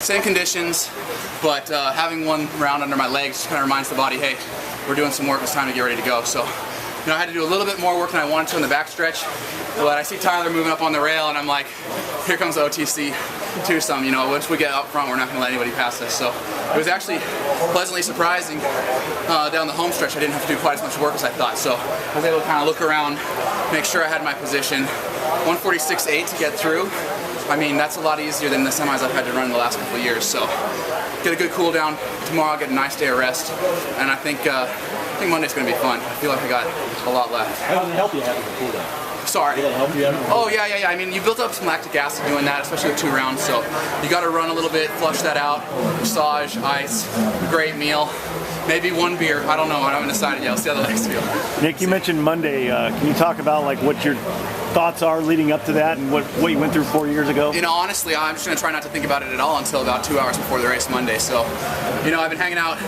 Same conditions, but having one round under my legs just kind of reminds the body, hey, we're doing some work, it's time to get ready to go. So, I had to do a little bit more work than I wanted to in the backstretch, but I see Tyler moving up on the rail, and I'm like, here comes OTC to some. Once we get up front, we're not going to let anybody pass us. So it was actually pleasantly surprising down the home stretch. I didn't have to do quite as much work as I thought, so I was able to kind of look around, make sure I had my position. 146.8 to get through. I mean, that's a lot easier than the semis I've had to run in the last couple of years. So get a good cool down tomorrow. I'll get a nice day of rest, and I think Monday's going to be fun. I feel like I got a lot left. How did it help you having the cool down? Sorry. Did it help you having the cool down? Oh yeah. I mean, you built up some lactic acid doing that, especially with 2 rounds. So you got to run a little bit, flush that out, massage, ice, great meal. Maybe 1 beer. I don't know. I haven't decided yet. We'll see how the legs feel. Nick, you mentioned Monday. Can you talk about what your thoughts are leading up to that and what you went through 4 years ago? Honestly, I'm just going to try not to think about it at all until about 2 hours before the race Monday. So, I've been hanging out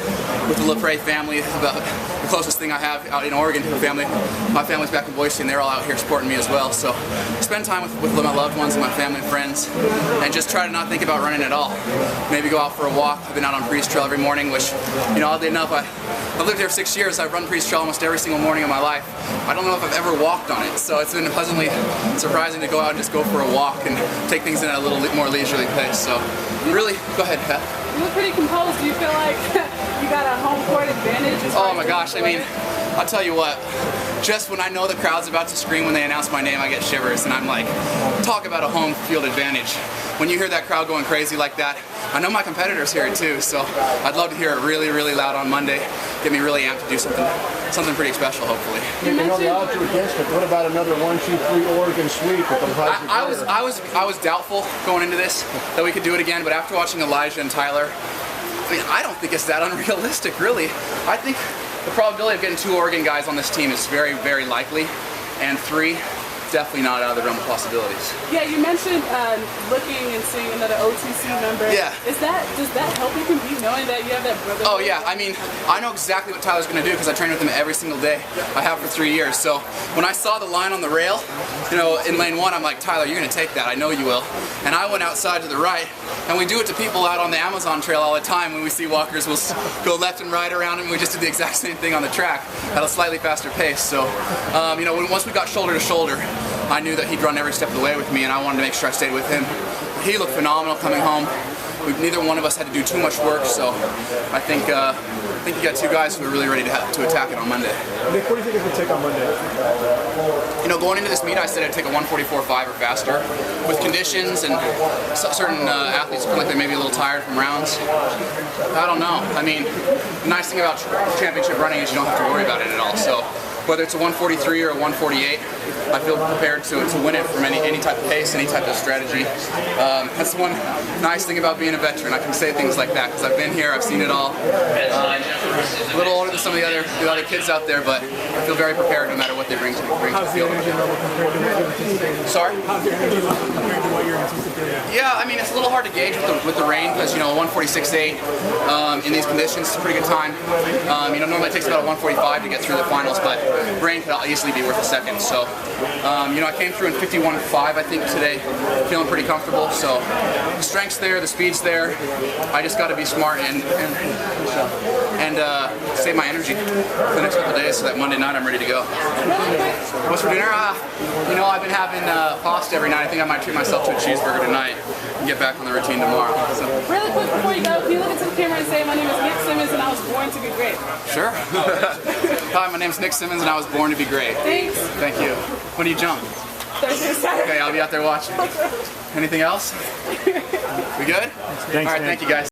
with the LaPrey family, about the closest thing I have out in Oregon to the family. My family's back in Boise, and they're all out here supporting me as well. So, spend time with my loved ones and my family and friends, and just try to not think about running at all. Maybe go out for a walk. I've been out on Priest Trail every morning, which, oddly enough, I've lived here for 6 years. I've run Priest Trail almost every single morning of my life. I don't know if I've ever walked on it, so it's been pleasantly surprising to go out and just go for a walk and take things in at a little more leisurely pace. So, really, go ahead, Pat. You look pretty composed. Do you feel like you got a home court advantage? Oh my gosh, I mean, I'll tell you what, just when I know the crowd's about to scream when they announce my name, I get shivers, and I'm like, talk about a home field advantage. When you hear that crowd going crazy like that, I know my competitors hear it too, so I'd love to hear it really, really loud on Monday. Get me really amped to do something pretty special, hopefully. You know the odds are against it. What about another 1-2-3 Oregon sweep with the I was doubtful going into this that we could do it again, but after watching Elijah and Tyler, I don't think it's that unrealistic, really. I think the probability of getting 2 Oregon guys on this team is very, very likely, and 3, definitely not out of the realm of possibilities. Yeah, you mentioned looking and seeing another OTC member. Yeah. Does that help you compete, knowing that you have that brother? Oh yeah, I mean, I know exactly what Tyler's going to do because I train with him every single day. I have for 3 years. So when I saw the line on the rail, in lane 1, I'm like, Tyler, you're going to take that. I know you will. And I went outside to the right, and we do it to people out on the Amazon Trail all the time. When we see walkers, we'll go left and right around him. We just did the exact same thing on the track at a slightly faster pace. So, once we got shoulder to shoulder, I knew that he'd run every step of the way with me, and I wanted to make sure I stayed with him. He looked phenomenal coming home. Neither one of us had to do too much work, so I think you got 2 guys who are really ready to attack it on Monday. Nick, what do you think it would take on Monday? Going into this meet, I said I'd take a 1:44.5 or faster. With conditions and certain athletes feel like they may be a little tired from rounds. I don't know. I mean, the nice thing about championship running is you don't have to worry about it at all. So whether it's a 1:43 or a 1:48, I feel prepared to win it from any type of pace, any type of strategy. That's one nice thing about being a veteran. I can say things like that because I've been here, I've seen it all. A little older than some of the other kids out there, but I feel very prepared no matter what they bring to the field. Sorry? Yeah, I mean, it's a little hard to gauge with the rain because, 146.8 in these conditions is a pretty good time. Normally it takes about a 145 to get through the finals, but rain could easily be worth a second. So, I came through in 51.5, I think, today, feeling pretty comfortable. So, the strength's there, the speed's there. I just got to be smart and save my energy for the next couple of days so that Monday night I'm ready to go. What's for dinner? I've been having pasta every night. I think I might treat myself to a cheeseburger tonight and get back on the routine tomorrow. So. Really quick before you go, can you look into the camera and say, my name is Nick Symmonds and I was born to be great? Sure. Hi, my name's Nick Symmonds and I was born to be great. Thanks. Thank you. When do you jump? Thursday, Saturday. Okay, I'll be out there watching. Anything else? We good? Thanks, all right, thank you guys.